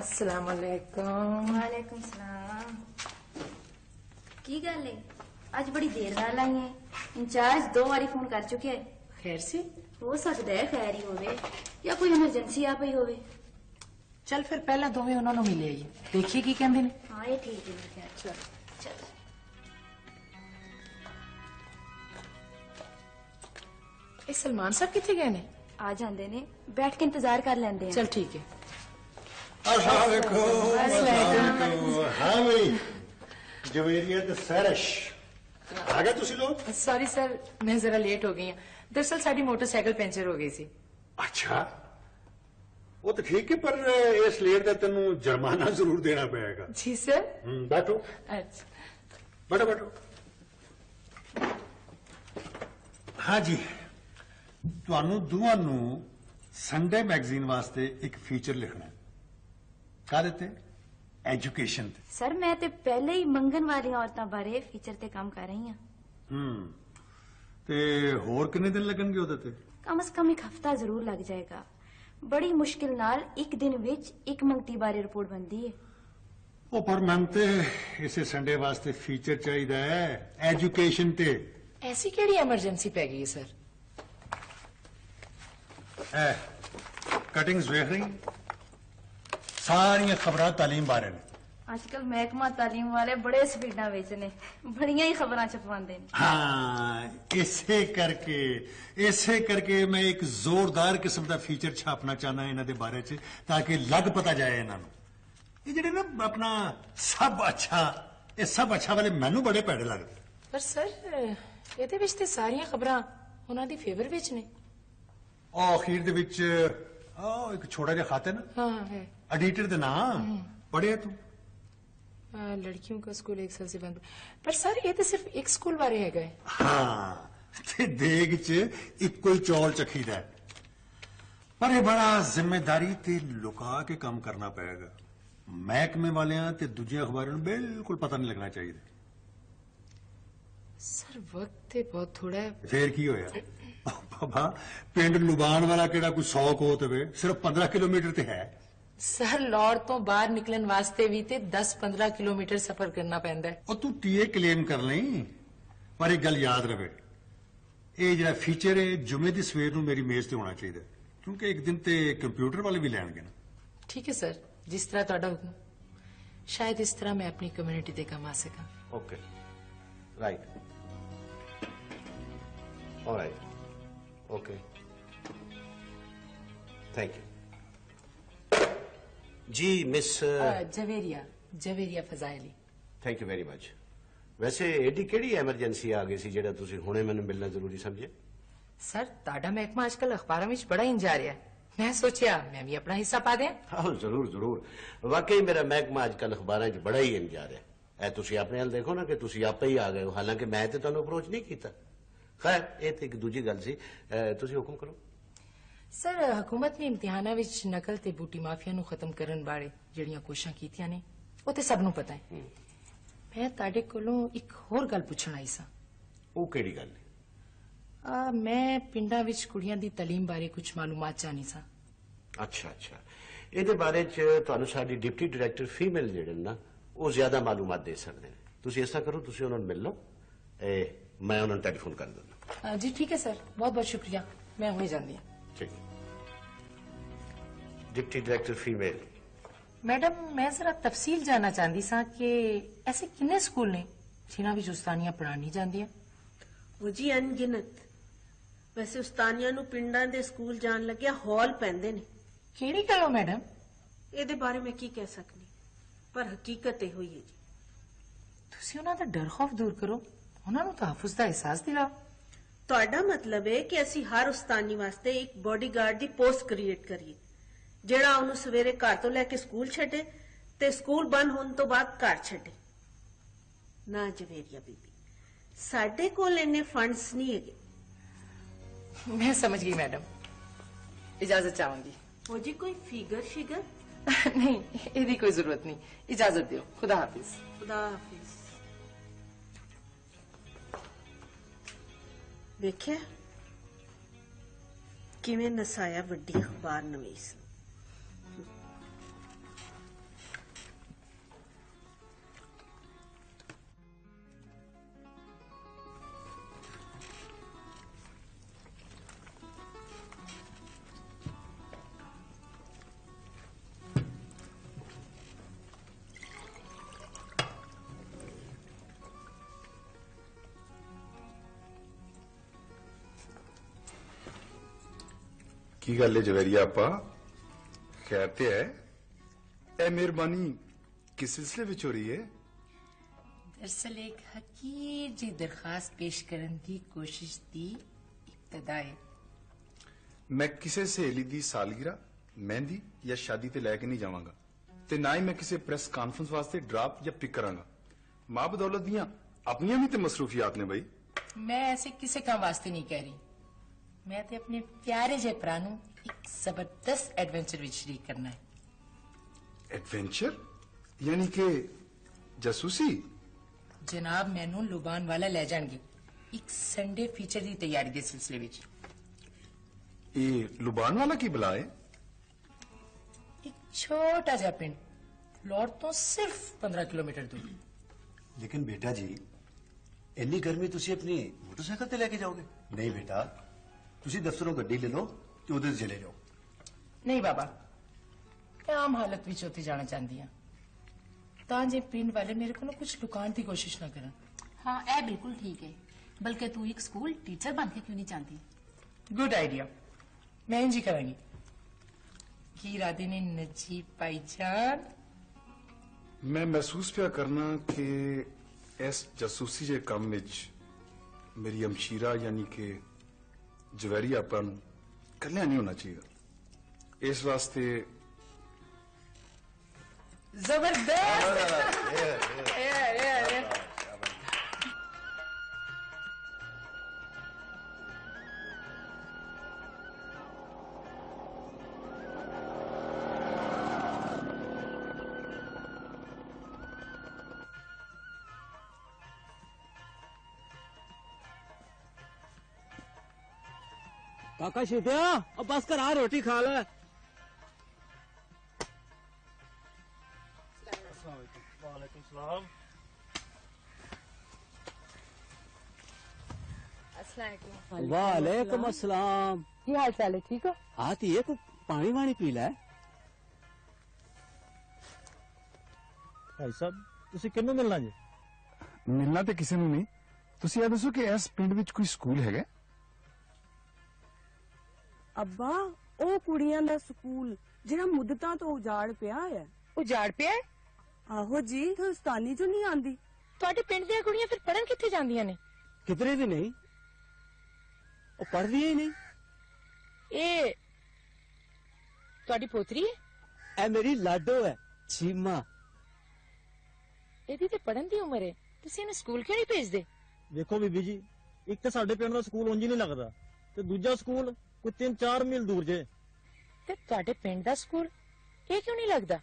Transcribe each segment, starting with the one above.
अस्सलाम वालेकुम। वालेकुम सलाम। की गल है अज बड़ी देर नाल आई है? इंचार्ज 2 बारी फोन कर चुके है। खैर सी? हो सकता है खैर ही होवे या कोई इमरजेंसी आ पई होवे। चल फिर पहला दोवें उन्होंने मिले आइए, देखिए की कहंदे ने। हाँ ये ठीक है खैर। चल चल ए सलमान साहब किथे गए ने? आ जांदे ने, बैठ के इंतजार कर लेंदे हैं। चल ठीक है। अस्सलाम वालेकुम। हाँ भाई जवेरिया तो सरश आ गए तुसी लोग? सॉरी सर, मैं जरा लेट हो गई हूँ। दरअसल साड़ी मोटरसाइकिल पंचर हो गई सी। अच्छा वो तो ठीक है पर इस लेट का तेन जुर्माना जरूर देना पड़ेगा। जी सर। बैठो। अच्छा बैठो बैठो। हाँ जी ਤੁਹਾਨੂੰ ਦੋਵਾਂ ਨੂੰ ਸੰਡੇ ਮੈਗਜ਼ੀਨ ਵਾਸਤੇ ਇੱਕ ਫੀਚਰ ਲਿਖਣਾ ਹੈ। ਕਾਹਦੇ ਤੇ? ਐਜੂਕੇਸ਼ਨ ਤੇ। सर मैं तो पहले ही मंगन वाली औरतों बारे फीचर ते काम कर रही हूँ। ਤੇ ਹੋਰ ਕਿੰਨੇ ਦਿਨ ਲੱਗਣਗੇ ਉਹਦੇ ਤੇ? कम से कम एक हफ्ता जरूर लग जाएगा। बड़ी मुश्किल नाल एक दिन विच एक मंगती बारे रिपोर्ट बनती है। ਉਹ ਪਰ ਮੈਨੂੰ ਤੇ ਇਸੇ ਸੰਡੇ ਵਾਸਤੇ ਫੀਚਰ ਚਾਹੀਦਾ ਹੈ ਐਜੂਕੇਸ਼ਨ ਤੇ। ऐसी केड़ी एमरजेंसी पै गई है सर? कटिंग्स वेख रही सारिया खबर तालीम बारे ने। आजकल महकमा तालीम वाले बड़े स्पीडा विच ने, बड़ियां ही खबरां छपवांदे ने। हाँ इसे करके मैं एक जोरदार किस्म का फीचर छापना चाहना इन्हां दे बारे च ताकि लग पता जाए इन्हां नूं। ये जेड़े ना अपना सब अच्छा वाले मैनू बड़े भैड़े लगदे। पर सर ਇਹਦੇ ਵਿੱਚ ਤੇ ਸਾਰੀਆਂ ਖਬਰਾਂ ਉਹਨਾਂ ਦੀ ਫੇਵਰ ਵਿੱਚ ਨੇ। अखीर दे विच एक छोटा जिहा खत है ना। हाँ है। एडिटर दे नाम पढ़िया तू? लड़कियों का स्कूल 1 साल से बंद। पर सर ये तो सिर्फ एक स्कूल बारे है गए। हाँ ते देग च इक्को ही चौल चखीदा है। पर ये बड़ा जिम्मेदारी ते लुका के काम करना पड़ेगा। महकमे वालियां ते दूजे अखबारों नूं बिल्कुल पता नहीं लगना चाहिए। सर वक्त ते बहुत थोड़ा है। फिर की होया बाबा पिंड लुबान वाला केड़ा कोई 100 कोत वे, सिर्फ 15 किलोमीटर ते है। सर लाहौर तो बाहर निकलन वास्ते भी ते 10-15 किलोमीटर सफर करना पैंदा है। और तू टीए क्लेम कर लें पर एक गल याद रहे ये जरा फीचर है जुमे की सवेर नूं मेरी मेज ते होना चाहिए क्योंकि एक दिन ते कंप्यूटर वाले भी लैणगे ना। ठीक है सर, जिस तरह तुहाडा हुक्म। शायद इस तरह मैं अपनी कम्युनिटी ते कम आ सका। Okay right alright okay thank you जी miss Javeria Fazaili. Thank you very much. वैसे एडी केड़ी एमरजेंसी आ गई सी जेड़ा तुसी हुणे मैनूं मिलना जरूरी समझे? सर ताड़ा महकमा आजकल अखबारों में बड़ा इंज आ रहा है, मैं सोचा मैं भी अपना हिस्सा पा दें। हाँ जरूर जरूर, वाकई मेरा महकमा आजकल अखबारां च बड़ा ही इंज आ रहा है। तुसी अपने हाल देखो ना कि तुसी आपे ही आ गए हो, हालांकि मैं तो तुहानूं अप्रोच नहीं कीता। खैर ये तो एक दूजी गल सी, तुसी हुक्म करो। सर हुकूमत ने इम्तिहानां विच नकल ते बूटी माफिया नूं खत्म करन बारे जिहड़ियां कोशिशां कीतियां ने वो ते सब नूं पता है। मैं तुहाडे कोलों एक होर गल पुछण आई सां। वो केड़ी गल है? मैं पिंडां विच कुड़ियां दी तालीम बारे कुछ मालूमात चाहनी सां। अच्छा अच्छा, ਇਹਦੇ ਬਾਰੇ ਚ ਤੁਹਾਨੂੰ ਸਾਡੀ ਡਿਪਟੀ ਡਾਇਰੈਕਟਰ ਫੀਮੇਲ ਜਿਹੜੇ ਨਾ ਉਹ ਜ਼ਿਆਦਾ ਮਾਲੂਮਾਤ ਦੇ ਸਕਦੇ ਨੇ। ਤੁਸੀਂ ਇਸ ਤਰ੍ਹਾਂ ਕਰੋ, ਤੁਸੀਂ ਉਹਨਾਂ ਨੂੰ ਮਿਲ ਲਓ, ਮੈਂ ਉਹਨਾਂ ਨੂੰ ਟੈਲੀਫੋਨ ਕਰ ਦਿੰਦਾ। जी ठीक है सर, बहुत बहुत शुक्रिया, मैं हुणे जांदी हां। ठीक, डिप्टी डायरेक्टर फीमेल। मैडम मैं जरा तफसील जानना चाहती सां कि ऐसे किन्ने स्कूल ने जिन्हां विच उस्तानियां पढ़ानी जांदियां? वो जी अनगिनत। वैसे उस्तानियां नूं पिंडां दे स्कूल जान लग्या हॉल पैंदे ने। केड़ी गल हो मैडम? ਇਹਦੇ ਬਾਰੇ मैं की कह सकनी, पर हकीकत ਇਹ ਹੋਈ ਹੈ जी। ਤੁਸੀਂ ਉਹਨਾਂ ਦਾ ਡਰ ਖੌਫ ਦੂਰ ਕਰੋ, ਉਹਨਾਂ ਨੂੰ ਤਹਫੁਜ਼ ਦਾ ਅਹਿਸਾਸ ਦਿਲਾਓ। ਤੁਹਾਡਾ ਮਤਲਬ ਹੈ ਕਿ ਅਸੀਂ ਹਰ ਉਸਤਾਨੀ ਵਾਸਤੇ ਇੱਕ ਬਾਡੀਗਾਰਡ ਦੀ ਪੋਸਟ ਕ੍ਰੀਏਟ ਕਰੀਏ ਜਿਹੜਾ ਉਹਨੂੰ ਸਵੇਰੇ ਘਰ ਤੋਂ ਲੈ ਕੇ ਸਕੂਲ ਛੱਡੇ ਤੇ ਸਕੂਲ ਬੰਦ ਹੋਣ ਤੋਂ ਬਾਅਦ ਘਰ ਛੱਡੇ। ਨਾ ਜਵੇਰੀਆ ਬੀਬੀ, ਸਾਡੇ ਕੋਲ ਇੰਨੇ ਫੰਡਸ ਨਹੀਂ ਹੈਗੇ। मैं समझ गई मैडम, इजाजत चाहूंगी। वो जी कोई फिगर शिगर? नहीं ਇਹਦੀ कोई जरूरत नहीं, इजाजत दियो, खुदा हाफिज। खुदा हाफिज। देखिए किवें नसाया वड्डी अखबार नवीस। ਕੀ ਗੱਲ ਹੈ ਜਵੈਰੀਆ ਆਪਾ ਖੈਰ ਤੇ ਹੈ ਇਹ ਮਿਹਰਬਾਨੀ ਕਿਸ ਸਿਲਸਿਲੇ ਵਿੱਚ ਹੋ ਰਹੀ ਹੈ दरअसल एक हकीर जी दरखास्त पेश करने की कोशिश की इब्तदा है। ਮੈਂ ਕਿਸੇ ਸਹੇਲੀ ਦੀ ਸਾਲਗਿਰਾ ਮਹਿੰਦੀ ਜਾਂ ਸ਼ਾਦੀ ਤੇ ਲੈ ਕੇ ਨਹੀਂ ਜਾਵਾਂਗਾ ਤੇ ਨਾ ਹੀ ਮੈਂ ਕਿਸੇ ਪ੍ਰੈਸ ਕਾਨਫਰੰਸ ਵਾਸਤੇ ਡਰਾਪ ਜਾਂ ਪਿਕ ਕਰਾਂਗਾ ਮਾਂ ਬਦੌਲਤ ਦੀਆਂ ਆਪਣੀਆਂ ਵੀ ਤੇ ਮਸਰੂਫੀਆਤ ਨੇ ਬਈ मैं ऐसे किसी काम वास्ते नहीं कह रही। मैं तो अपने प्यारे जे भरा नूं एक जबरदस्त एडवेंचर विच शरीक करना है। एडवेंचर यानी कि जासूसी जनाब मैनू लुबान वाला ले जाएंगे एक संडे फीचर की तैयारी के सिलसिले विच। ये लुबान वाला की बला है एक छोटा जा पिंड लौट तो सिर्फ 15 किलोमीटर दूर। लेकिन बेटा जी ਇੰਨੀ ਗਰਮੀ ਤੁਸੀਂ ਆਪਣੀ ਮੋਟਰਸਾਈਕਲ ਤੇ ਲੈ ਕੇ ਜਾਓਗੇ ਨਹੀਂ ਬੇਟਾ ਤੁਸੀਂ ਦਫ਼ਤਰੋਂ ਗੱਡੀ ਲੈ ਲਓ ਤੇ ਉਹਦੇ 'ਤੇ ਚਲੇ ਜਾਓ नहीं बाबा मैं आम हालत विच उत्थे जाना चाहती हाँ तां जे पिंड वाले मेरे को ना कुछ लुकाण की कोशिश ना करन। हाँ ए बिल्कुल ठीक है बल्कि तू एक स्कूल टीचर बन के क्यों नहीं चाहती गुड आइडिया मैं इंज ही करांगी। की इरादे ने नजीब भाईजान मैं महसूस पिया करना कि इस जासूसी जे काम विच मेरी अमशीरा यानी कि जवैरी आपा नूं कल्लिया नहीं होना चाहिए इस वास्ते जबरदस्त काका शीतिया अब बस कर आ रोटी खा ले वालेकुम अस्सलाम की हाल चाल है ठीक हो? आती है को पानी वानी पी ले ਭਾਈ ਸਾਹਿਬ ਤੁਸੀਂ ਕਿਹਨੂੰ ਮਿਲਣਾ ਜੀ ਮਿਲਣਾ ਤੇ ਕਿਸੇ ਨੂੰ ਨਹੀਂ ਤੁਸੀਂ ਇਹ ਦੱਸੋ ਕਿ ਇਸ ਪਿੰਡ ਵਿੱਚ ਕੋਈ ਸਕੂਲ ਹੈਗਾ ਅੱਬਾ ਉਹ ਕੁੜੀਆਂ ਦਾ ਸਕੂਲ ਜਿਹੜਾ ਮੁੱਦਤਾਂ ਤੋਂ ਉਜਾੜ ਪਿਆ ਹੈ ਉਜਾੜ ਪਿਆ ਹੈ? ਆਹੋ ਜੀ ਹਿੰਦੁਸਤਾਨੀ ਚੋਂ ਨਹੀਂ ਆਂਦੀ ਤੁਹਾਡੇ ਪਿੰਡ ਦੀਆਂ ਕੁੜੀਆਂ ਫਿਰ ਪੜਨ ਕਿੱਥੇ ਜਾਂਦੀਆਂ ਨੇ? कितने भी नहीं वो पढ़ रही ही नहीं ਇਹ ਤੁਹਾਡੀ ਪੋਤਰੀ ਹੈ? ए मेरी लाडो है चीमा ਇਹਦੀ ਤੇ ਪੜਨ ਦੀ ਉਮਰ ਹੈ ਤੁਸੀਂ ਇਹਨੂੰ ਸਕੂਲ ਕਿਉਂ ਨਹੀਂ ਭੇਜਦੇ? ਵੇਖੋ ਬੀਬੀ ਜੀ ਇੱਕ ਤਾਂ ਸਾਡੇ ਪਿੰਡ ਦਾ ਸਕੂਲ ਉਂਝ ਹੀ ਨਹੀਂ ਲੱਗਦਾ ਤੇ ਦੂਜਾ ਸਕੂਲ ਕੋਈ 3-4 ਮੀਲ ਦੂਰ ਜੇ ਤੇ ਤੁਹਾਡੇ ਪਿੰਡ ਦਾ ਸਕੂਲ ਇਹ ਕਿਉਂ ਨਹੀਂ ਲੱਗਦਾ?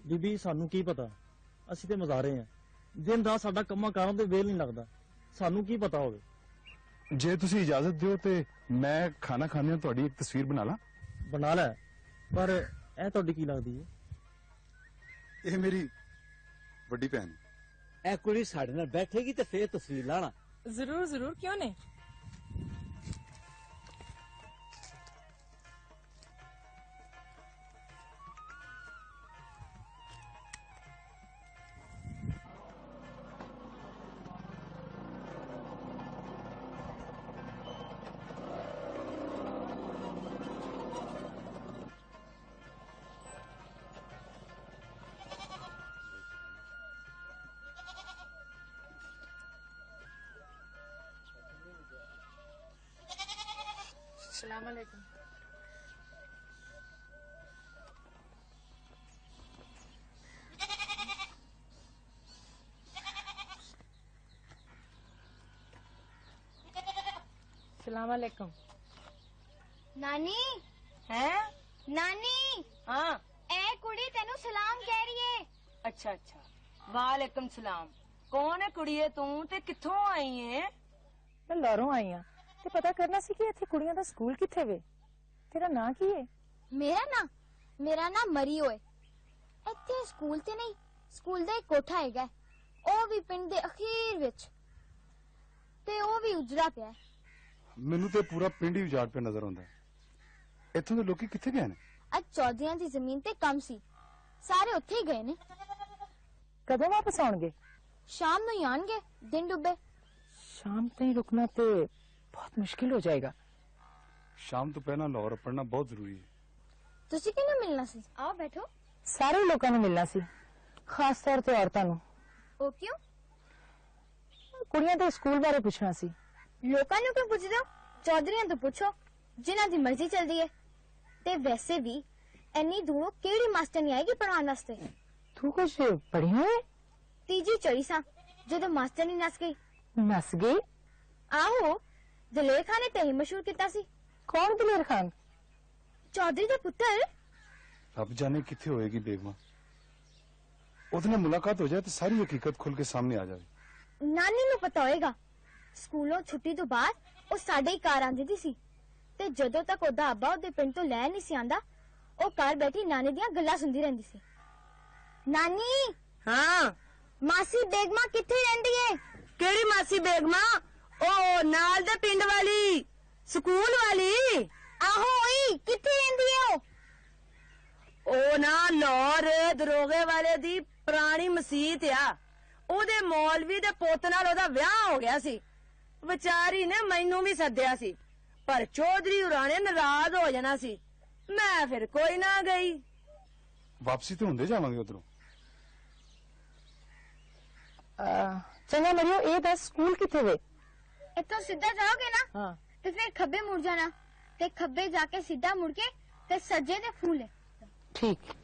ਬੀਬੀ ਸਾਨੂੰ ਕੀ ਪਤਾ ਅਸੀਂ ਤੇ ਮਜ਼ਾਰੇ ਆ ਦਿਨ ਰਾਤ ਸਾਡਾ ਕੰਮਾਂ ਕਾਰਾਂ ਤੇ ਵੇਲ ਨਹੀਂ ਲੱਗਦਾ ਸਾਨੂੰ ਕੀ ਪਤਾ ਹੋਵੇ ਜੇ ਤੁਸੀਂ ਇਜਾਜ਼ਤ ਦਿਓ ਤੇ ਮੈਂ ਖਾਣਾ ਖਾਣੇ ਤੁਹਾਡੀ ਇੱਕ ਤਸਵੀਰ ਬਣਾ ਲਾਂ ਬਣਾ ਲੈ ਪਰ ਇਹ ਤੁਹਾਡੀ ਕੀ ਲੱਗਦੀ ਹੈ ਇਹ ਮੇਰੀ ਵੱਡੀ ਭੈਣ ए कुड़ी साढ़े नाल बैठेगी तो फिर तस्वीर लाना जरूर जरूर क्यों नहीं। अस्सलाम वालेकुम। अस्सलाम वालेकुम। नानी हैं? नानी हाँ ए कुड़ी तेनू सलाम कह रही है। ਅੱਛਾ ਅੱਛਾ ਵਾਲੇਕਮ ਸਲਾਮ ਕੌਣ ਹੈ ਕੁੜੀਏ ਤੂੰ ਤੇ ਕਿੱਥੋਂ ਆਈ ਹੈ मैं लाहौरों आई हाँ ਤੇ ਪਤਾ ਕਰਨਾ ਸੀ ਕਿ ਇੱਥੇ ਕੁੜੀਆਂ ਦਾ ਸਕੂਲ ਕਿੱਥੇ ਵੇ। ਤੇਰਾ ਨਾਂ ਕੀ ਹੈ? मेरा ना मरी होए ਇੱਥੇ ਸਕੂਲ ਤੇ ਨਹੀਂ ਸਕੂਲ ਦਾ ਇੱਕ ਕੋਠਾ ਹੈਗਾ ਉਹ ਵੀ ਪਿੰਡ ਦੇ ਅਖੀਰ ਵਿੱਚ ਤੇ ਉਹ ਵੀ ਉਜੜਾ ਪਿਆ ਮੈਨੂੰ ਤੇ ਪੂਰਾ ਪਿੰਡ ਹੀ ਉਜਾੜ ਪਿਆ ਨਜ਼ਰ ਆਉਂਦਾ ਇੱਥੋਂ ਦੇ ਲੋਕੀ ਕਿੱਥੇ ਗਏ ਨੇ ਅੱਜ ਚੌਧਰੀਆਂ ਦੀ ਜ਼ਮੀਨ ਤੇ ਕੰਮ ਸੀ ਸਾਰੇ ਉੱਥੇ ਹੀ ਗਏ ਨੇ ਕਦੋਂ ਵਾਪਸ ਆਉਣਗੇ? ਸ਼ਾਮ ਨੂੰ ਹੀ ਆਣਗੇ ਦਿਨ ਡੁੱਬੇ शाम तक रुकना तो बहुत मुश्किल हो जाएगा। ਸ਼ਾਮ ਤੋਂ ਪਹਿਲਾਂ ਲਾਹੌਰ ਪੜਨਾ ਬਹੁਤ ਜ਼ਰੂਰੀ ਹੈ। ਤੁਸੀਂ ਕਿਹਨੂੰ ਮਿਲਣਾ ਸੀ? ਆਓ ਬੈਠੋ। ਸਾਰੇ ਲੋਕਾਂ ਨੂੰ ਮਿਲਣਾ ਸੀ, ਖਾਸ ਤੌਰ ਤੇ ਔਰਤਾਂ ਨੂੰ। ਉਹ ਕਿਉਂ? ਕੁੜੀਆਂ ਦੇ ਸਕੂਲ ਬਾਰੇ ਪੁੱਛਣਾ ਸੀ। ਲੋਕਾਂ ਨੂੰ ਕਿਉਂ ਪੁੱਛਦੇ ਹੋ? ਚੌਧਰੀਆਂ ਤੋਂ ਪੁੱਛੋ, ਜਿਨ੍ਹਾਂ ਦੀ ਮਰਜ਼ੀ ਚੱਲਦੀ ਹੈ। ਤੇ ਵੈਸੇ ਵੀ ਇੰਨੀ ਦੂਰੋਂ ਕਿਹੜੀ ਮਾਸਟਰ ਨਹੀਂ ਆਏਗੀ ਪੜਾਉਣ ਵਾਸਤੇ? ਤੂੰ ਕੁਝ ਪੜ੍ਹੀ ਹੋਏ? ਤੀਜੀ ਚੜੀ ਸਾਂ ਜਦੋਂ ਮਾਸਟਰ ਨਹੀਂ ਨੱਸ ਗਈ। ਨੱਸ ਗਈ? ਆਹੋ, ਦਲੇਰ ਖਾਨ ਨੇ ਤੇ ਮਸ਼ਹੂਰ ਕੀਤਾ ਸੀ। ਕੌਣ ਦਲੇਰ ਖਾਨ? ਚੌਧਰੀ ਦਾ ਪੁੱਤਰ। ਰੱਬ ਜਾਣੇ ਕਿੱਥੇ ਹੋਏਗੀ ਬੇਗਮਾ। ਉਹਦੇ ਨਾਲ ਮੁਲਾਕਾਤ ਹੋ ਜਾਏ ਤਾਂ ਸਾਰੀ ਹਕੀਕਤ ਖੁੱਲ ਕੇ ਸਾਹਮਣੇ ਆ ਜਾਵੇ। ਨਾਨੀ ਨੂੰ ਪਤਾ ਹੋਏਗਾ। ਸਕੂਲੋਂ ਛੁੱਟੀ ਤੋਂ ਬਾਅਦ ਉਹ ਸਾਡੇ ਹੀ ਘਰ ਆਂਦੀ ਸੀ ਤੇ ਜਦੋਂ ਤੱਕ ਉਹਦਾ ਅੱਬਾ ਉਹਦੇ ਪਿੰਡ ਤੋਂ ਲੈ ਨਹੀਂ ਸੀ ਆਂਦਾ, ਉਹ ਘਰ ਬੈਠੀ ਨਾਨੀ ਦੀਆਂ ਗੱਲਾਂ ਸੁਣਦੀ ਰਹਿੰਦੀ ਸੀ। ਨਾਨੀ। ਹਾਂ। ਮਾਸੀ ਬੇਗਮਾ ਕਿੱਥੇ ਰਹਿੰਦੀ ਏ? ਕਿਹੜੀ ਮਾਸੀ ਬੇਗਮਾ? ਉਹ ਨਾਲ ਦੇ ਪਿੰਡ ਵਾਲੀ, ਸਕੂਲ ਵਾਲੀ। ਆਹੋ ਉਹੀ। ਕਿੱਥੇ ਰਹਿੰਦੀ ਏ ਉਹ? ਉਹ ਨਾ ਲਾਹੌਰ ਦਰੋਗੇ ਵਾਲੇ ਦੀ ਪੁਰਾਣੀ ਮਸੀਤ ਆ। ਉਹਦੇ ਮੌਲਵੀ ਦੇ ਪੁੱਤ ਨਾਲ ਉਹਦਾ ਵਿਆਹ ਹੋ ਗਿਆ ਸੀ। ਵਿਚਾਰੀ ਨੇ ਮੈਨੂੰ ਵੀ ਸੱਦਿਆ ਸੀ, ਪਰ ਚੌਧਰੀ ਹੋਰਾਂ ਨੇ ਨਾਰਾਜ਼ ਹੋ ਜਾਣਾ ਸੀ। ਮੈਂ ਫਿਰ ਕੋਈ ਨਾ ਗਈ। ਵਾਪਸੀ ਤੇ ਹੁੰਦੇ ਜਾਵਾਂਗੇ ਉਧਰੋਂ। ਚੰਗਾ ਮਰਿਓ, ਇਹ ਦੱਸ ਸਕੂਲ ਕਿੱਥੇ ਵੇ? ਇੱਥੋਂ ਸਿੱਧਾ ਜਾਓਗੇ ਨਾ ਹਾਂ ਤੇ ਫਿਰ ਖੱਬੇ ਮੁੜ ਜਾਣਾ ਤੇ ਖੱਬੇ ਜਾ ਕੇ ਸਿੱਧਾ ਮੁੜ ਕੇ ਤੇ ਸੱਜੇ ਤੇ ਫੂਲ ਹੈ। ਠੀਕ।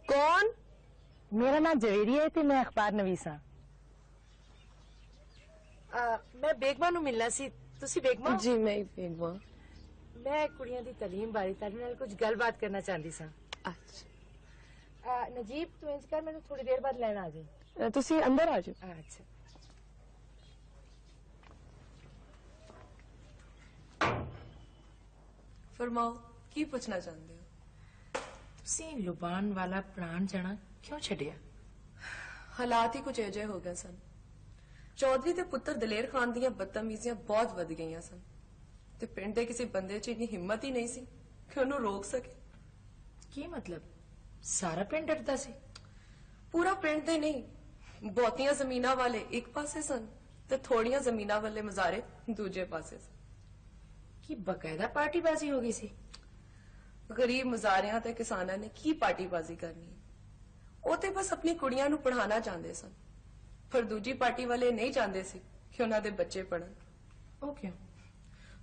कौन? मेरा नाम जवेरी है ते मैं अखबार नवीस हाँ। मैं बेगमा ਨੂੰ ਮਿਲਣਾ ਸੀ। ਤੁਸੀਂ ਬੇਗਮਾ? ਜੀ ਮੈਂ ਬੇਗਮਾ। ਮੈਂ ਕੁੜੀਆਂ ਦੀ ਤਾਲੀਮ ਬਾਰੇ ਤੁਹਾਡੇ ਨਾਲ ਕੁਝ ਗੱਲਬਾਤ ਕਰਨਾ ਚਾਹੁੰਦੀ ਸਾਂ। ਅੱਛਾ। ਨਜੀਬ ਤੂੰ ਇੰਜ ਕਰ, ਮੈਨੂੰ ਥੋੜੀ ਦੇਰ ਬਾਅਦ ਲੈਣ ਆ ਜਾਈਂ। ਤੁਸੀਂ ਅੰਦਰ ਆ ਜਾਓ। ਅੱਛਾ। ਫਰਮਾਓ, ਕੀ ਪੁੱਛਣਾ ਚਾਹੁੰਦੇ ਹੋ? ਤੁਸੀਂ ਲੁਬਾਨ ਵਾਲਾ ਪ੍ਰਾਣ ਜਾਣਾ ਕਿਉਂ ਛੱਡਿਆ? ਹਾਲਾਤ ਹੀ ਕੁਝ ਅਜਿਹੇ ਹੋ ਗਏ ਸਨ। ਚੌਧਰੀ ਦੇ ਪੁੱਤਰ ਦਲੇਰ ਖਾਨ ਦੀਆਂ ਬਦਤਮੀਜ਼ੀਆਂ ਬਹੁਤ ਵੱਧ ਗਈਆਂ ਸਨ ਤੇ ਪਿੰਡ ਦੇ ਕਿਸੇ ਬੰਦੇ 'ਚ ਇੰਨੀ ਹਿੰਮਤ ਹੀ ਨਹੀਂ ਸੀ ਕਿ ਉਹਨੂੰ ਰੋਕ ਸਕੇ। ਕੀ ਮਤਲਬ? ਸਾਰਾ ਪਿੰਡ ਡਰਦਾ ਸੀ? ਪੂਰਾ ਪਿੰਡ ਦੇ ਨਹੀਂ, ਬਹੁਤੀਆਂ ਜ਼ਮੀਨਾਂ ਵਾਲੇ ਇੱਕ ਪਾਸੇ ਸਨ ਤੇ ਥੋੜੀਆਂ ਜ਼ਮੀਨਾਂ ਵਾਲੇ ਮਜ਼ਾਰੇ ਦੂਜੇ ਪਾਸੇ ਸਨ। ਕੀ ਬਕਾਇਦਾ ਪਾਰਟੀਬਾਜ਼ੀ ਹੋ ਗਈ ਸੀ? ਗਰੀਬ ਮਜ਼ਾਰਿਆਂ ਤੇ ਕਿਸਾਨਾਂ ਨੇ ਕੀ ਪਾਰਟੀਬਾਜ਼ੀ ਕਰਨੀ? ਉਹ ਤੇ ਬਸ ਆਪਣੀ ਕੁੜੀਆਂ ਨੂੰ ਪੜ੍ਹਾਉਣਾ ਚਾਹੁੰਦੇ ਸਨ, ਪਰ ਦੂਜੀ ਪਾਰਟੀ ਵਾਲੇ ਨਹੀਂ ਚਾਹੁੰਦੇ ਸੀ ਕਿ ਉਹਨਾਂ ਦੇ ਬੱਚੇ ਪੜ੍ਹਨ। ਉਹ ਕਿਉਂ?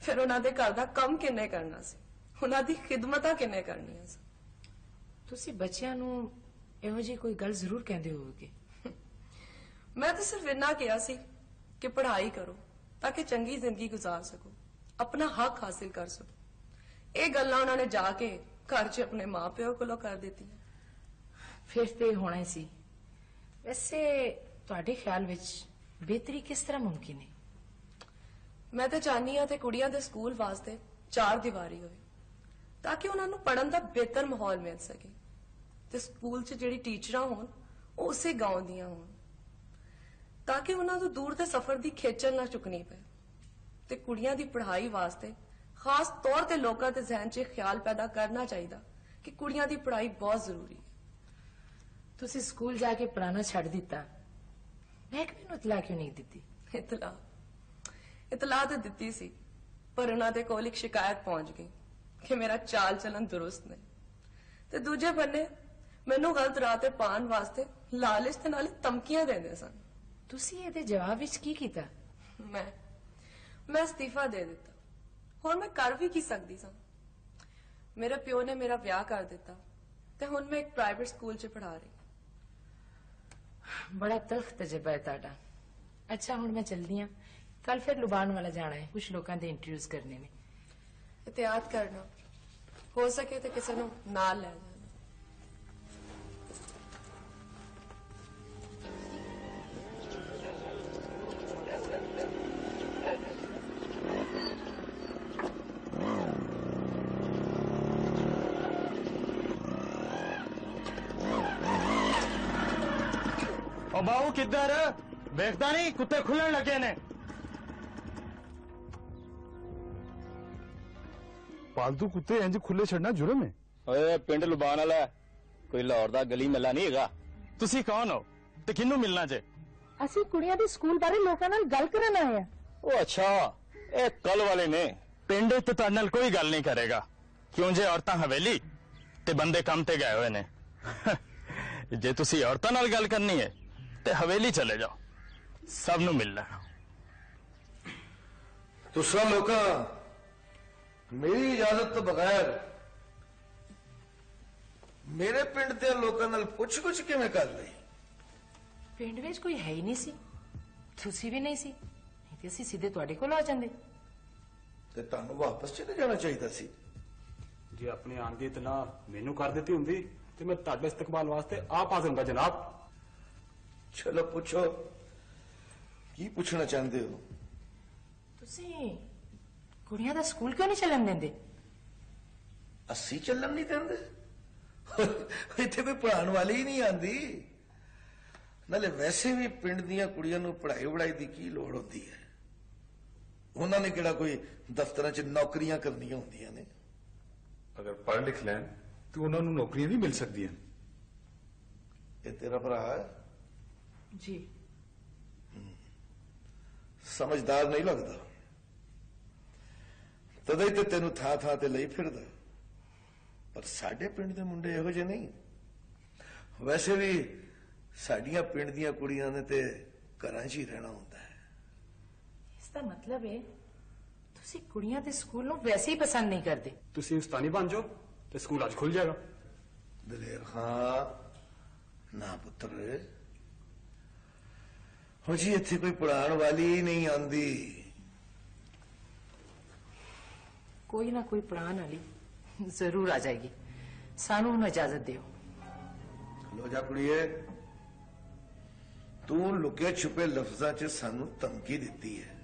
ਫਿਰ ਉਹਨਾਂ ਦੇ ਘਰ ਦਾ ਕੰਮ ਕਿੰਨੇ ਕਰਨਾ ਸੀ, ਉਹਨਾਂ ਦੀ ਖਿਦਮਤਾਂ ਕਿੰਨੇ ਕਰਨੀਆਂ ਸੀ। ਤੁਸੀਂ ਬੱਚਿਆਂ ਨੂੰ ਇਹੋ ਜਿਹੀ ਕੋਈ ਗੱਲ ਜ਼ਰੂਰ ਕਹਿੰਦੇ ਹੋਵੋਗੇ। ਮੈਂ ਤਾਂ ਸਿਰਫ ਇੰਨਾ ਕਿਹਾ ਸੀ ਕਿ ਪੜ੍ਹਾਈ ਕਰੋ ਤਾਂ ਕਿ ਚੰਗੀ ਜ਼ਿੰਦਗੀ ਗੁਜ਼ਾਰ ਸਕੋ, ਆਪਣਾ ਹੱਕ ਹਾਸਿਲ ਕਰ ਸਕੋ। ਇਹ ਗੱਲਾਂ ਉਹਨਾਂ ਨੇ ਜਾ ਕੇ ਘਰ 'ਚ ਆਪਣੇ ਮਾਪਿਓ ਕੋਲੋਂ ਕਰ ਦਿੱਤੀਆਂ। ਫਿਰ ਤੇ ਹੋਣਾ ਹੀ ਸੀ। ਵੈਸੇ ਤੁਹਾਡੇ ਖਿਆਲ ਵਿੱਚ ਬਿਹਤਰੀ ਕਿਸ ਤਰ੍ਹਾਂ ਮੁਮਕਿਨ ਹੈ? ਮੈਂ ਤਾਂ ਚਾਹਨੀ ਹਾਂ ਤੇ ਕੁੜੀਆਂ ਦੇ ਸਕੂਲ ਵਾਸਤੇ ਚਾਰ ਦੀਵਾਰੀ ਹੋਵੇ ਤਾਂ ਕਿ ਉਹਨਾਂ ਨੂੰ ਪੜ੍ਹਨ ਦਾ ਬਿਹਤਰ ਮਾਹੌਲ ਮਿਲ ਸਕੇ ਤੇ ਸਕੂਲ 'ਚ ਜਿਹੜੀ ਟੀਚਰਾਂ ਹੋਣ ਉਹ ਉਸੇ ਗਾਉਂ ਦੀਆਂ ਹੋਣ ਤਾਂ ਕਿ ਉਹਨਾਂ ਨੂੰ ਦੂਰ ਦੇ ਸਫ਼ਰ ਦੀ ਖੇਚਲ ਨਾ ਚੁੱਕਣੀ ਪਏ। ਤੇ ਕੁੜੀਆਂ ਦੀ ਪੜ੍ਹਾਈ ਵਾਸਤੇ ਖਾਸ ਤੌਰ ਤੇ ਲੋਕਾਂ ਦੇ ਜ਼ਿਹਨ 'ਚ ਖਿਆਲ ਪੈਦਾ ਕਰਨਾ ਚਾਹੀਦਾ ਕਿ ਕੁੜੀਆਂ ਦੀ ਪੜ੍ਹਾਈ ਬਹੁਤ ਜ਼ਰੂਰੀ ਹੈ। ਤੁਸੀਂ ਸਕੂਲ ਜਾ ਕੇ ਪੜ੍ਹਾਉਣਾ ਛੱਡ ਦਿੱਤਾ, ਮਹਿਕਮੇ ਨੂੰ ਇਤਲਾਹ ਕਿਉਂ ਨਹੀਂ ਦਿੱਤੀ? ਇਤਲਾਹ ਤੇ ਦਿੱਤੀ ਸੀ, ਪਰ ਉਹਨਾਂ ਦੇ ਕੋਲ ਇੱਕ ਸ਼ਿਕਾਇਤ ਪਹੁੰਚ ਗਈ ਕਿ ਮੇਰਾ ਚਾਲ ਚਲਨ ਦੁਰਸਤ ਨਹੀਂ ਤੇ ਦੂਜੇ ਬੰਨੇ ਮੈਨੂੰ ਗਲਤ ਰਾਹ ਤੇ ਪਾਉਣ ਵਾਸਤੇ ਲਾਲਚ ਤੇ ਨਾਲੇ ਧਮਕੀਆਂ ਦਿੰਦੇ ਸਨ। ਤੁਸੀਂ ਇਹਦੇ ਜਵਾਬ ਵਿੱਚ ਕੀ ਕੀਤਾ? ਮੈਂ ਅਸਤੀਫਾ ਦੇ ਦਿੱਤਾ। ਹੁਣ ਮੈਂ ਕਰ ਵੀ ਕੀ ਸਕਦੀ ਸਾਂ? ਮੇਰੇ ਪਿਓ ਨੇ ਮੇਰਾ ਵਿਆਹ ਕਰ ਦਿੱਤਾ ਤੇ ਹੁਣ ਮੈਂ ਇੱਕ ਪ੍ਰਾਈਵੇਟ ਸਕੂਲ 'ਚ ਪੜ੍ਹਾ ਰਹੀ। ਬੜਾ ਤਲਖ ਤਜਰਬਾ ਹੈ ਤੁਹਾਡਾ। ਅੱਛਾ ਹੁਣ ਮੈਂ ਚਲਦੀ ਹਾਂ, ਕੱਲ ਫਿਰ ਲੁਬਾਨ ਵਾਲਾ ਜਾਣਾ ਹੈ, ਕੁਝ ਲੋਕਾਂ ਦੇ ਇੰਟਰਵਿਊਜ਼ ਕਰਨੇ ਨੇ। ਇਤਿਆਦ ਕਰਨਾ, ਹੋ ਸਕੇ ਤੇ ਕਿਸੇ ਨੂੰ ਨਾਲ ਲੈ ਜਾਣਾ। ਉਹ ਬਾਹੂ ਕਿੱਧਰ? ਵੇਖਦਾ ਨਹੀਂ ਕੁੱਤੇ ਖੁੱਲਣ ਲੱਗੇ ਨੇ। ਪਾਲਤੂ ਕੁੱਤੇ ਇੰਜ ਖੁੱਲੇ ਛੱਡਣਾ ਜੁਰਮ ਹੈ। ਓਏ ਪਿੰਡ ਲੁਬਾਨ ਵਾਲਾ ਹੈ, ਕੋਈ ਲਾਹੌਰ ਦਾ ਗਲੀ ਮੱਲਾ ਨਹੀਂ ਹੈਗਾ। ਤੁਸੀਂ ਕੌਣ ਹੋ ਤੇ ਕਿਹਨੂੰ ਮਿਲਣਾ ਜੇ? ਅਸੀਂ ਕੁੜੀਆਂ ਦੇ ਸਕੂਲ ਬਾਰੇ ਲੋਕਾਂ ਨਾਲ ਗੱਲ ਕਰਨ ਆਏ ਆ। ਉਹ ਅੱਛਾ, ਇਹ ਕੱਲ ਵਾਲੇ ਨੇ। ਪਿੰਡ ਤੇ ਤੁਹਾਡੇ ਨਾਲ ਕੋਈ ਗੱਲ ਨਹੀਂ ਕਰੇਗਾ, ਕਿਉਂ ਜੇ ਔਰਤਾਂ ਹਵੇਲੀ ਤੇ ਬੰਦੇ ਕੰਮ ਤੇ ਗਏ ਹੋਏ ਨੇ। ਜੇ ਤੁਸੀਂ ਔਰਤਾਂ ਨਾਲ ਗੱਲ ਕਰਨੀ ਹੈ ਤੇ ਹਵੇਲੀ ਚਲੇ ਜਾਓ, ਸਭ ਨੂੰ ਮਿਲਣਾ। दूसरा मौका मेरी इजाजत तो बगैर मेरे पिंड ਦੇ ਲੋਕਾਂ ਨਾਲ ਪੁੱਛ-ਗੁੱਛ ਕਿਵੇਂ ਕਰ ਲਈ? ਪਿੰਡ ਵਿੱਚ ਕੋਈ ਹੈ ਹੀ ਨਹੀਂ ਸੀ, ਤੁਸੀਂ ਵੀ ਨਹੀਂ ਸੀ, ਨਹੀਂ ਤੇ ਅਸੀਂ ਸਿੱਧੇ ਤੁਹਾਡੇ ਕੋਲ ਆ ਜਾਂਦੇ। ਤੇ ਤੁਹਾਨੂੰ ਵਾਪਸ ਚਲੇ ਜਾਣਾ ਚਾਹੀਦਾ ਸੀ। ਜੇ ਆਪਣੇ ਆਣ ਦੀ ਇਤਨਾ ਮੈਨੂੰ ਕਰ ਦਿੱਤੀ ਹੁੰਦੀ ਤੇ ਮੈਂ ਤੁਹਾਡੇ ਇਸਤਕਬਾਲ ਵਾਸਤੇ ਆਪ ਆ ਜਾਂਦਾ ਜਨਾਬ। ਚਲੋ ਪੁੱਛੋ, ਕੀ ਪੁੱਛਣਾ ਚਾਹੁੰਦੇ ਹੋ? ਤੁਸੀਂ ਕੁੜੀਆਂ ਦਾ ਸਕੂਲ ਕਿਉਂ ਨਹੀਂ ਚੱਲਣ ਦਿੰਦੇ? ਅਸੀਂ ਚੱਲਣ ਨਹੀਂ ਦਿੰਦੇ? ਇੱਥੇ ਕੋਈ ਪੜਾਉਣ ਵਾਲੀ ਹੀ ਨਹੀਂ ਆਂਦੀ। ਨਾਲੇ ਵੈਸੇ ਵੀ ਪਿੰਡ ਦੀਆਂ ਕੁੜੀਆਂ ਨੂੰ ਪੜ੍ਹਾਈ ਦੀ ਕੀ ਲੋੜ ਹੁੰਦੀ ਹੈ? ਉਹਨਾਂ ਨੇ ਕਿਹੜਾ ਕੋਈ ਦਫ਼ਤਰਾਂ 'ਚ ਨੌਕਰੀਆਂ ਕਰਨੀਆਂ ਹੁੰਦੀਆਂ ਨੇ। ਅਗਰ ਪੜ੍ਹ ਲਿਖ ਲੈਣ ਤੇ ਉਹਨਾਂ ਨੂੰ ਨੌਕਰੀਆਂ ਵੀ ਮਿਲ ਸਕਦੀਆਂ। ਇਹ ਤੇਰਾ ਭਰਾ ਹੈ? ਜੀ। ਸਮਝਦਾਰ ਨਹੀਂ ਲੱਗਦਾ, ਤਦੇ ਤੇ ਤੈਨੂੰ ਥਾਂ ਥਾਂ ਤੇ ਲਈ ਫਿਰਦਾ। ਪਰ ਸਾਡੇ ਪਿੰਡ ਦੇ ਮੁੰਡੇ ਇਹੋ ਜਿਹੇ ਨਹੀਂ। ਵੈਸੇ ਵੀ ਸਾਡੀਆਂ ਪਿੰਡ ਦੀਆਂ ਕੁੜੀਆਂ ਨੇ ਤੇ ਘਰਾਂ 'ਚ ਹੀ ਰਹਿਣਾ ਹੁੰਦਾ ਹੈ। ਇਸ ਦਾ ਮਤਲਬ ਹੈ ਤੁਸੀਂ ਕੁੜੀਆਂ ਦੇ ਸਕੂਲ ਨੂੰ ਵੈਸੇ ਹੀ ਪਸੰਦ ਨਹੀਂ ਕਰਦੇ। ਤੁਸੀਂ ਉਸਤਾਨੀ ਬਣ ਜਾਓ ਤੇ ਸਕੂਲ ਅੱਜ ਖੁੱਲ ਜਾਏਗਾ। ਦਲੇਰ ਖਾਂ ਨਾ ਪੁੱਤਰ, ਹੋ ਜੀ ਇੱਥੇ ਕੋਈ ਪੜਾਉਣ ਵਾਲੀ ਨਹੀਂ ਆਂਦੀ। ਕੋਈ ਨਾ ਕੋਈ ਪੜਾਉਣ ਵਾਲੀ ਜ਼ਰੂਰ ਆ ਜਾਏਗੀ। ਸਾਨੂੰ ਹੁਣ ਇਜਾਜ਼ਤ ਦਿਓ। ਲੋ ਜਾ ਕੁੜੀਏ, ਤੂੰ ਲੁਕੇ ਛੁਪੇ ਲਫ਼ਜ਼ਾਂ 'ਚ ਸਾਨੂੰ ਧਮਕੀ ਦਿੱਤੀ ਹੈ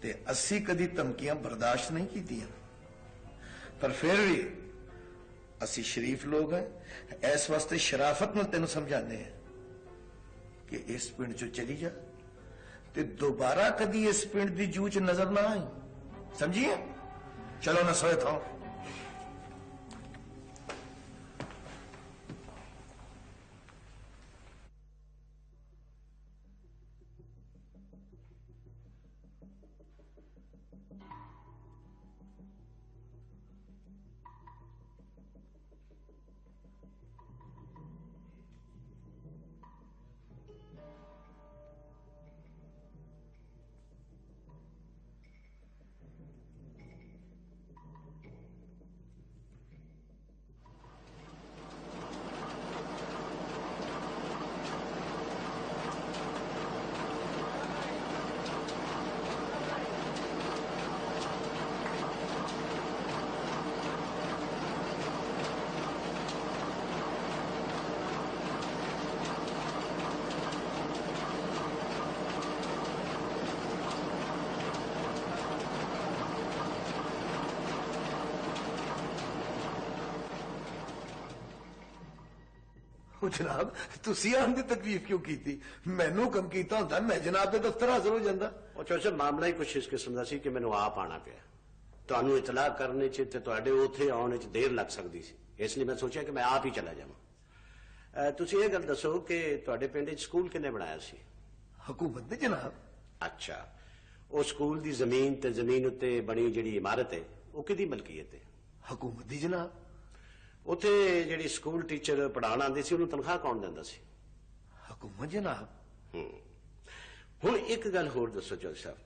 ਤੇ ਅਸੀਂ ਕਦੀ ਧਮਕੀਆਂ ਬਰਦਾਸ਼ਤ ਨਹੀਂ ਕੀਤੀਆਂ। ਪਰ ਫਿਰ ਵੀ ਅਸੀਂ ਸ਼ਰੀਫ ਲੋਕ ਹਾਂ, ਇਸ ਵਾਸਤੇ ਸ਼ਰਾਫਤ ਨਾਲ ਤੈਨੂੰ ਸਮਝਾਉਂਦੇ ਹਾਂ ਕਿ ਇਸ ਪਿੰਡ 'ਚੋਂ ਚਲੀ ਜਾ ਤੇ ਦੁਬਾਰਾ ਕਦੀ ਇਸ ਪਿੰਡ ਦੀ ਜੂਹ 'ਚ ਨਜ਼ਰ ਨਾ ਆਈ। ਸਮਝੀਏ? ਚਲੋ ਨਾ ਸੋਏ ਥਾਂ। जनाब तुसी आने की तकलीफ क्यों की थी? मैनू हुक्म किया होंदा मैं जनाब के दफ्तर हाजिर हो जाता। चाचा मामला ही कुछ इस किस्म का सी कि मैनू आप आना पिया। ਤੁਹਾਨੂੰ ਇਤਲਾਹ ਕਰਨੇ ਚ ਤੇ ਤੁਹਾਡੇ ਉੱਥੇ ਆਉਣ ਚ ਦੇਰ ਲੱਗ ਸਕਦੀ ਸੀ, ਇਸ ਲਈ ਮੈਂ ਸੋਚਿਆ ਕਿ ਮੈਂ ਆਪ ਹੀ ਚਲਾ ਜਾਵਾਂ। ਤੁਸੀਂ ਇਹ ਗੱਲ ਦੱਸੋ ਕਿ ਤੁਹਾਡੇ ਪਿੰਡ ਵਿੱਚ ਸਕੂਲ ਕਿੰਨੇ ਬਣਾਇਆ ਸੀ? ਹਕੂਮਤ ਨੇ ਜਨਾਬ। ਅੱਛਾ, ਉਹ ਸਕੂਲ ਦੀ ਜ਼ਮੀਨ ਤੇ ਜ਼ਮੀਨ ਉੱਤੇ ਬਣੀ ਜਿਹੜੀ ਇਮਾਰਤ ਹੈ ਉਹ ਕਿਹਦੀ ਮਲਕੀਅਤ ਹੈ? ਹਕੂਮਤ ਦੀ ਜਨਾਬ। ਉੱਥੇ ਜਿਹੜੀ ਸਕੂਲ ਟੀਚਰ ਪੜ੍ਹਾਉਣ ਆਉਂਦੀ ਸੀ ਉਹਨੂੰ ਤਨਖਾਹ ਕੌਣ ਦਿੰਦਾ ਸੀ? ਹਕੂਮਤ ਜਨਾਬ। ਹੁਣ ਇੱਕ ਗੱਲ ਹੋਰ ਦੱਸੋ ਚੌਧਰੀ ਸਾਹਿਬ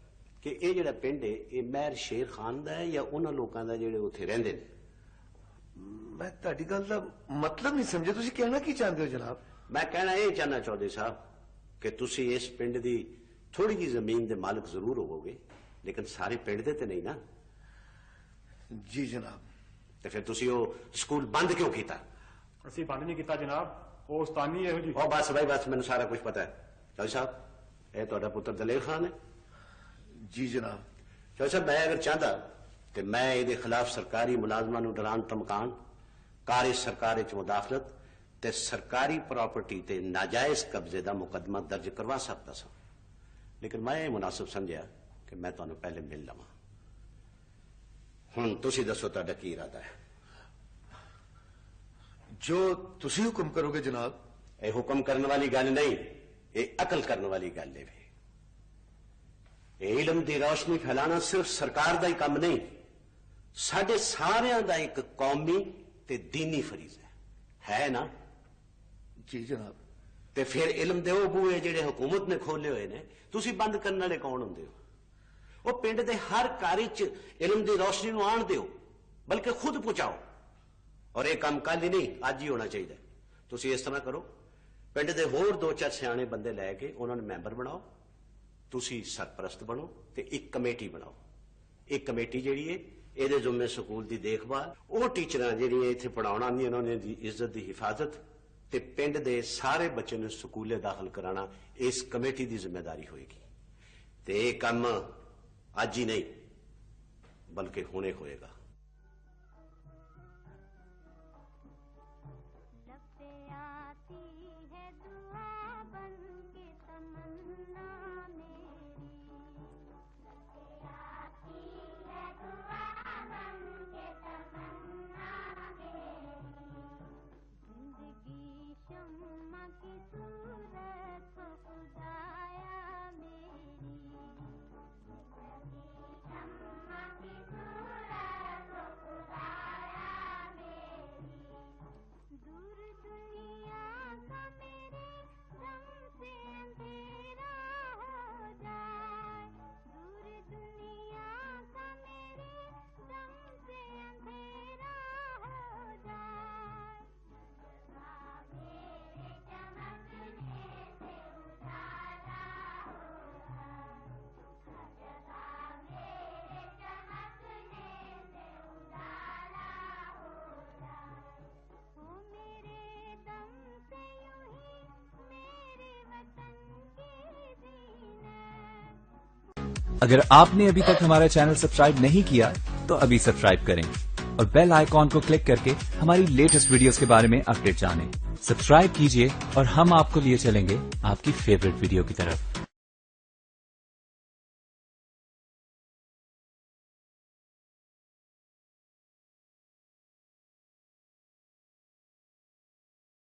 ਕਿ ਇਹ ਜਿਹੜਾ ਪਿੰਡ ਹੈ ਇਹ ਮਹਿਰ ਸ਼ੇਰ ਖਾਨ ਦਾ ਹੈ ਜਾਂ ਉਹਨਾਂ ਲੋਕਾਂ ਦਾ ਜਿਹੜੇ ਉੱਥੇ ਰਹਿੰਦੇ ਨੇ? ਮੈਂ ਤੁਹਾਡੀ ਗੱਲ ਦਾ ਮਤਲਬ ਨਹੀਂ ਸਮਝਿਆ, ਤੁਸੀਂ ਕਹਿਣਾ ਕੀ ਚਾਹੁੰਦੇ ਹੋ ਜਨਾਬ? ਮੈਂ ਕਹਿਣਾ ਇਹ ਚਾਹੁੰਦਾ ਚੌਧਰੀ ਸਾਹਿਬ ਕਿ ਤੁਸੀਂ ਇਸ ਪਿੰਡ ਦੀ ਥੋੜੀ ਜਿਹੀ ਜ਼ਮੀਨ ਦੇ ਮਾਲਕ ਜ਼ਰੂਰ ਹੋਵੋਗੇ ਲੇਕਿਨ ਸਾਰੇ ਪਿੰਡ ਦੇ ਤੇ ਨਹੀਂ ਨਾ। ਜੀ ਜਨਾਬ। ਤੇ ਫਿਰ ਤੁਸੀਂ ਉਹ ਸਕੂਲ ਬੰਦ ਕਿਉਂ ਕੀਤਾ? ਅਸੀਂ ਬੰਦ ਨਹੀਂ ਕੀਤਾ ਜਨਾਬ, ਉਹ ਉਸਤਾਨੀ ਇਹੋ ਜੀ। ਉਹ ਬਸ ਬਾਈ ਬਸ, ਮੈਨੂੰ ਸਾਰਾ ਕੁਝ ਪਤਾ ਹੈ। ਚੌਧਰੀ ਸਾਹਿਬ ਇਹ ਤੁਹਾਡਾ ਪੁੱਤਰ ਦਲੇਰ ਖਾਨ ਹੈ? ਜੀ ਜਨਾਬ। ਚੌਧਰੀ ਸਾਹਿਬ ਮੈਂ ਅਗਰ ਚਾਹਦਾ ਤੇ ਮੈਂ ਇਹਦੇ ਖਿਲਾਫ ਸਰਕਾਰੀ ਮੁਲਾਜ਼ਮਾਂ ਨੂੰ ਡਰਾਉਣ ਧਮਕਾਉਣ, ਕਾਰਜ ਸਰਕਾਰ ਵਿੱਚ ਮੁਦਾਖਲਤ ਤੇ ਸਰਕਾਰੀ ਪ੍ਰਾਪਰਟੀ ਤੇ ਨਾਜਾਇਜ਼ ਕਬਜ਼ੇ ਦਾ ਮੁਕੱਦਮਾ ਦਰਜ ਕਰਵਾ ਸਕਦਾ ਸਾਂ ਲੇਕਿਨ ਮੈਂ ਇਹ ਮੁਨਾਸਿਬ ਸਮਝਿਆ ਕਿ ਮੈਂ ਤੁਹਾਨੂੰ ਪਹਿਲੇ ਮਿਲ ਲਵਾਂ। ਹੁਣ ਤੁਸੀਂ ਦੱਸੋ ਤੁਹਾਡਾ ਕੀ ਇਰਾਦਾ ਹੈ? ਜੋ ਤੁਸੀਂ ਹੁਕਮ ਕਰੋਗੇ ਜਨਾਬ। ਇਹ ਹੁਕਮ ਕਰਨ ਵਾਲੀ ਗੱਲ ਨਹੀਂ, ਇਹ ਅਕਲ ਕਰਨ ਵਾਲੀ ਗੱਲ ਹੈ। ਇਹ ਇਲਮ ਦੀ ਰੌਸ਼ਨੀ ਫੈਲਾਣਾ ਸਿਰਫ ਸਰਕਾਰ ਦਾ ਹੀ ਕੰਮ ਨਹੀਂ, ਸਾਡੇ ਸਾਰਿਆਂ ਦਾ ਇੱਕ ਕੌਮੀ ਤੇ ਦੀਨੀ ਫਰੀਜ਼ਾ ਹੈ ਨਾ? ਜੀ ਜਨਾਬ। ਤੇ ਫਿਰ ਇਲਮ ਦੇ ਉਹ ਬੂਹੇ ਜਿਹੜੇ ਹਕੂਮਤ ਨੇ ਖੋਲੇ ਹੋਏ ਨੇ ਤੁਸੀਂ ਬੰਦ ਕਰਨ ਵਾਲੇ ਕੌਣ ਹੁੰਦੇ ਹੋ? ਉਹ ਪਿੰਡ ਦੇ ਹਰ ਘਰ ਵਿੱਚ ਇਲਮ ਦੀ ਰੌਸ਼ਨੀ ਨੂੰ ਆਣ ਦਿਓ, ਬਲਕਿ ਖੁਦ ਪਹੁੰਚਾਓ। ਔਰ ਇਹ ਕੰਮ ਕੱਲ ਹੀ ਨਹੀਂ, ਅੱਜ ਹੀ ਹੋਣਾ ਚਾਹੀਦਾ। ਤੁਸੀਂ ਇਸ ਤਰ੍ਹਾਂ ਕਰੋ, ਪਿੰਡ ਦੇ ਹੋਰ 2-4 ਸਿਆਣੇ ਬੰਦੇ ਲੈ ਕੇ ਉਹਨਾਂ ਨੂੰ ਮੈਂਬਰ ਬਣਾਓ, ਤੁਸੀਂ ਸਰਪ੍ਰਸਤ ਬਣੋ ਤੇ ਇੱਕ ਕਮੇਟੀ ਬਣਾਓ। ਇੱਕ ਕਮੇਟੀ ਜਿਹੜੀ ਹੈ ਇਹਦੇ ਜ਼ਿੰਮੇ ਸਕੂਲ ਦੀ ਦੇਖਭਾਲ, ਉਹ ਟੀਚਰਾਂ ਜਿਹੜੀਆਂ ਇੱਥੇ ਪੜ੍ਹਾਉਣ ਆਉਂਦੀਆਂ ਉਹਨਾਂ ਦੀ ਇੱਜ਼ਤ ਦੀ ਹਿਫਾਜ਼ਤ ਤੇ ਪਿੰਡ ਦੇ ਸਾਰੇ ਬੱਚੇ ਨੂੰ ਸਕੂਲੇ ਦਾਖਲ ਕਰਾਉਣਾ ਇਸ ਕਮੇਟੀ ਦੀ ਜ਼ਿੰਮੇਵਾਰੀ ਹੋਏਗੀ। ਤੇ ਇਹ ਕੰਮ ਅੱਜ ਹੀ ਨਹੀਂ ਬਲਕਿ ਹੁਣੇ ਹੋਏਗਾ। अगर आपने अभी तक हमारा चैनल सब्सक्राइब नहीं किया तो अभी सब्सक्राइब करें और बेल आइकॉन को क्लिक करके हमारी लेटेस्ट वीडियोस के बारे में अपडेट जानें। सब्सक्राइब कीजिए और हम आपको लिए चलेंगे आपकी फेवरेट वीडियो की तरफ।